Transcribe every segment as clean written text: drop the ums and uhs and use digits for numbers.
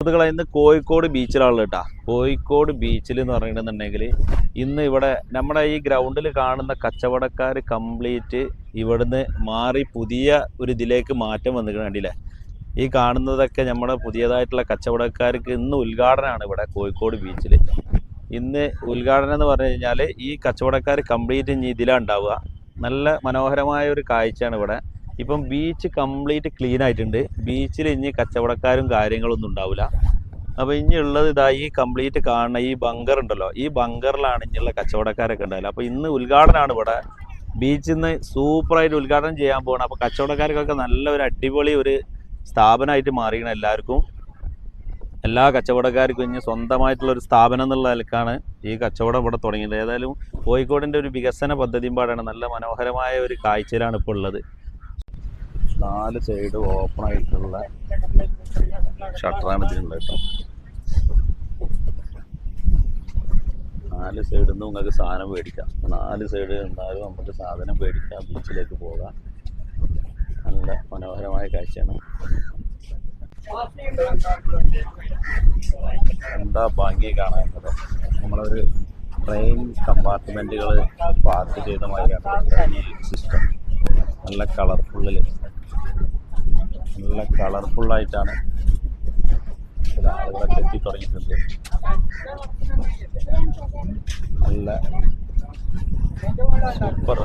സുഹൃത്തുക്കളെ ഇന്ന് കോഴിക്കോട് ബീച്ചിലാണല്ലോ കേട്ടോ. കോഴിക്കോട് ബീച്ചിൽ എന്ന് പറയുന്നുണ്ടെങ്കിൽ ഇന്ന് ഇവിടെ നമ്മുടെ ഈ ഗ്രൗണ്ടിൽ കാണുന്ന കച്ചവടക്കാർ കംപ്ലീറ്റ് ഇവിടുന്ന് മാറി പുതിയ ഒരു ഇതിലേക്ക് മാറ്റം വന്നിട്ട് കണ്ടില്ലേ. ഈ കാണുന്നതൊക്കെ നമ്മുടെ പുതിയതായിട്ടുള്ള കച്ചവടക്കാർക്ക് ഇന്ന് ഉദ്ഘാടനമാണ് ഇവിടെ കോഴിക്കോട് ബീച്ചിൽ. ഇന്ന് ഉദ്ഘാടനം എന്ന് പറഞ്ഞു കഴിഞ്ഞാൽ ഈ കച്ചവടക്കാർ കംപ്ലീറ്റ് ഇനി ഇതിലാണ് ഉണ്ടാവുക. നല്ല മനോഹരമായ ഒരു കാഴ്ചയാണ് ഇവിടെ. ഇപ്പം ബീച്ച് കംപ്ലീറ്റ് ക്ലീൻ ആയിട്ടുണ്ട്. ബീച്ചിൽ ഇനി കച്ചവടക്കാരും കാര്യങ്ങളൊന്നും ഉണ്ടാവില്ല. അപ്പോൾ ഇനി ഉള്ളത് ഇതാ ഈ കംപ്ലീറ്റ് കാണുന്ന ഈ ബങ്കർ ഉണ്ടല്ലോ, ഈ ബങ്കറിലാണ് ഇനിയുള്ള കച്ചവടക്കാരൊക്കെ ഉണ്ടാവില്ല. അപ്പോൾ ഇന്ന് ഉദ്ഘാടനമാണ് ഇവിടെ ബീച്ചിൽ നിന്ന് സൂപ്പറായിട്ട് ഉദ്ഘാടനം ചെയ്യാൻ പോകണം. അപ്പോൾ കച്ചവടക്കാർക്കൊക്കെ നല്ല ഒരു അടിപൊളി ഒരു സ്ഥാപനമായിട്ട് മാറിയാണ്. എല്ലാ കച്ചവടക്കാർക്കും ഇനി സ്വന്തമായിട്ടുള്ളൊരു സ്ഥാപനം എന്നുള്ള നിലക്കാണ് ഈ കച്ചവടം ഇവിടെ തുടങ്ങിയത്. ഏതായാലും കോഴിക്കോടിൻ്റെ ഒരു വികസന പദ്ധതിയും പാടാണ്. നല്ല മനോഹരമായ ഒരു കാഴ്ചയിലാണ് ഇപ്പോൾ ഉള്ളത്. 4 സൈഡ് ഓപ്പൺ ആയിട്ടുള്ള ഷട്ടറാണ് ഇതിനുള്ളത് കേട്ടോ. 4 സൈഡിൽ നിന്ന് നിങ്ങൾക്ക് സാധനം മേടിക്കാം. 4 സൈഡ് എന്നാലും നമുക്ക് സാധനം മേടിക്കാം, ബീച്ചിലേക്ക് പോകാം. നല്ല മനോഹരമായ കാഴ്ചയാണ്. എന്താ ഭംഗി കാണാനുള്ളത്. നമ്മളൊരു ട്രെയിൻ കമ്പാർട്ട്മെൻറ്റുകൾ പാർക്ക് ചെയ്ത മാതിരിയാണ് ഈ സിസ്റ്റം. നല്ല കളർഫുള്ളായിട്ടാണ് ആളുകളൊക്കെ എത്തി തുടങ്ങിയിട്ടുണ്ട്. നല്ല സൂപ്പർ.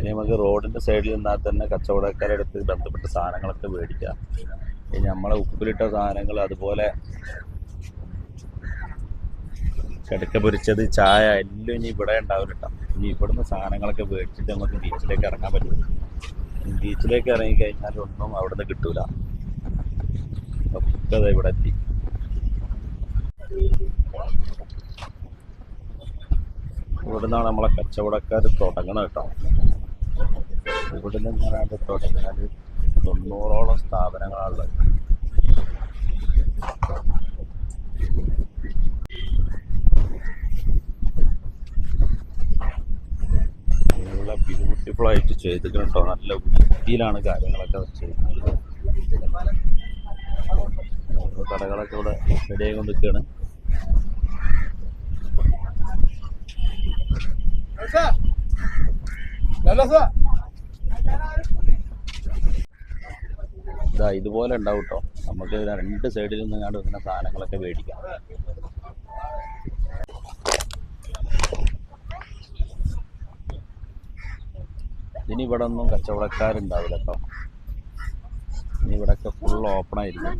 ഇനി നമുക്ക് റോഡിൻ്റെ സൈഡിൽ നിന്നാൽ തന്നെ കച്ചവടക്കാരുടെ അടുത്ത് ബന്ധപ്പെട്ട സാധനങ്ങളൊക്കെ മേടിക്കാം. ഇനി നമ്മളെ ഉപ്പിലിട്ട സാധനങ്ങൾ, അതുപോലെ കിടക്ക പൊരിച്ചത്, ചായ എല്ലാം ഇനി ഇവിടെ ഉണ്ടാവില്ല കേട്ടോ. ഇനി ഇവിടുന്ന് സാധനങ്ങളൊക്കെ മേടിച്ചിട്ട് നമുക്ക് ബീച്ചിലേക്ക് ഇറങ്ങാൻ പറ്റും. ബീച്ചിലേക്ക് ഇറങ്ങിക്കഴിഞ്ഞാൽ ഒന്നും അവിടെ നിന്ന് കിട്ടൂല. ഒക്കെ ഇവിടെ എത്തി. ഇവിടെ നിന്നാണ് നമ്മളെ കച്ചവടക്കാർ തുടങ്ങണം കേട്ടോ. ഇവിടെ നിന്നാണ് തുടങ്ങിയാൽ 90ഓളം സ്ഥാപനങ്ങളുള്ളത്. നല്ല ബ്യൂട്ടിഫുൾ ആയിട്ട് ചെയ്തിട്ടുണ്ട് കേട്ടോ. നല്ല വൃത്തിയിലാണ് കാര്യങ്ങളൊക്കെ ചെയ്തിട്ടുള്ളത്. കടകളൊക്കെ ഇവിടെ റെഡിയായി കൊണ്ടിരിക്കുകയാണ്. ഇതാ ഇതുപോലെ ഉണ്ടാവും കേട്ടോ. നമുക്ക് 2 സൈഡിൽ നിന്ന് ഇങ്ങനെ സാധനങ്ങളൊക്കെ മേടിക്കാം. ഇനി ഇവിടെ ഒന്നും കച്ചവടക്കാരുണ്ടാവില്ല കേട്ടോ. ഇനി ഇവിടെയൊക്കെ ഫുൾ ഓപ്പൺ ആയിരിക്കും.